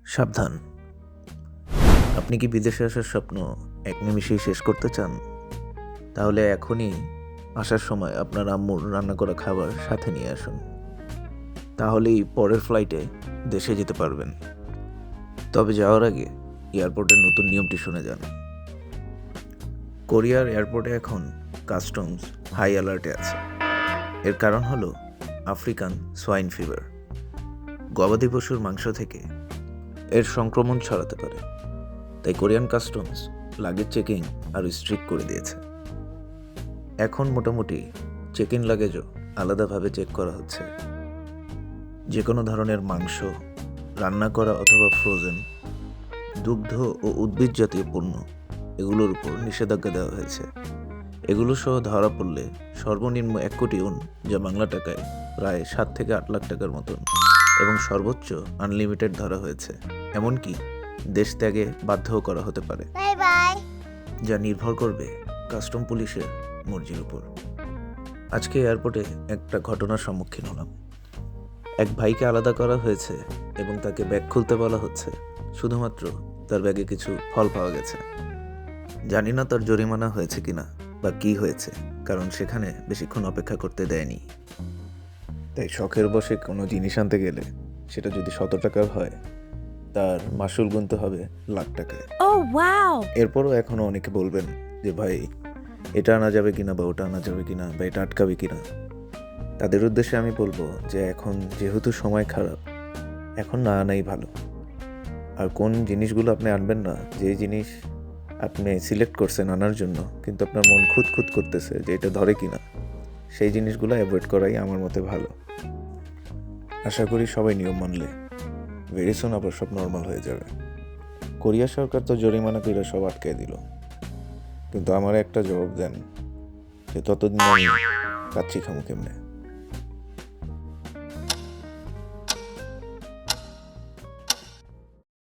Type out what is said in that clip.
সাবধান, আপনি কি বিদেশে আসার স্বপ্ন এক নিমিষেই শেষ করতে চান? তাহলে এখনই আসার সময় আপনার আম্মুর রান্না করা খাবার সাথে নিয়ে আসুন। তাহলেই পরের ফ্লাইটে দেশে যেতে পারবেন। তবে যাওয়ার আগে এয়ারপোর্টের নতুন নিয়মটি শুনে যান। কোরিয়ার এয়ারপোর্টে এখন কাস্টমস হাই অ্যালার্টে আছে। এর কারণ হলো আফ্রিকান সোয়াইন ফিভার। গবাদি পশুর মাংস থেকে এর সংক্রমণ ছড়াতে পারে। তাই কোরিয়ান কাস্টমস লাগেজ চেকিং আরও স্ট্রিক্ট করে দিয়েছে। এখন মোটামুটি চেক ইন লাগেজও আলাদাভাবে চেক করা হচ্ছে। যে কোনো ধরনের মাংস, রান্না করা অথবা ফ্রোজেন, দুগ্ধ ও উদ্ভিদ জাতীয় পণ্য এগুলোর উপর নিষেধাজ্ঞা দেওয়া হয়েছে। এগুলো সহ ধরা পড়লে সর্বনিম্ন 1 কোটি উন, যা বাংলা টাকায় প্রায় 7 থেকে 8 লাখ টাকার মতন, এবং সর্বোচ্চ আনলিমিটেড ধরা হয়েছে। এমনকি দেশ ত্যাগে বাধ্যও করা হতে পারে, যা নির্ভর করবে কাস্টম পুলিশের মর্জির উপর। আজকে এয়ারপোর্টে একটা ঘটনার সম্মুখীন হলাম। এক ভাইকে আলাদা করা হয়েছে এবং তাকে ব্যাগ খুলতে বলা হচ্ছে। শুধুমাত্র তার ব্যাগে কিছু ফল পাওয়া গেছে। জানি না তার জরিমানা হয়েছে কিনা বা কি হয়েছে, কারণ সেখানে বেশিক্ষণ অপেক্ষা করতে দেয়নি। তাই শখের বশে কোনো জিনিস আনতে গেলে সেটা যদি 100 টাকার হয়, তার মাসুল গুনতে হবে লাখ টাকায়। এরপরও এখনো অনেকে বলবেন যে ভাই, এটা আনা যাবে কিনা বা ওটা আনা যাবে কিনা বা এটা আটকাবে কিনা। তাদের উদ্দেশ্যে আমি বলবো যে এখন যেহেতু সময় খারাপ, এখন না আনাই ভালো। আর কোন জিনিসগুলো আপনি আনবেন না, যে জিনিস আপনি সিলেক্ট করছেন আনার জন্য কিন্তু আপনার মন খুঁতখুত করতেছে যে এটা ধরে কিনা, সেই জিনিসগুলো অ্যাভয়েড করাই আমার মতে ভালো। আশা করি সবাই নিয়ম মানলে ভেরি সুন আবার সব নর্মাল হয়ে যাবে। কোরিয়া সরকার তো জরিমানা করে সব আটকে দিল, কিন্তু আমার একটা জবাব দেন যে ততদিন আমি কাচ্চি খামু কেমনে।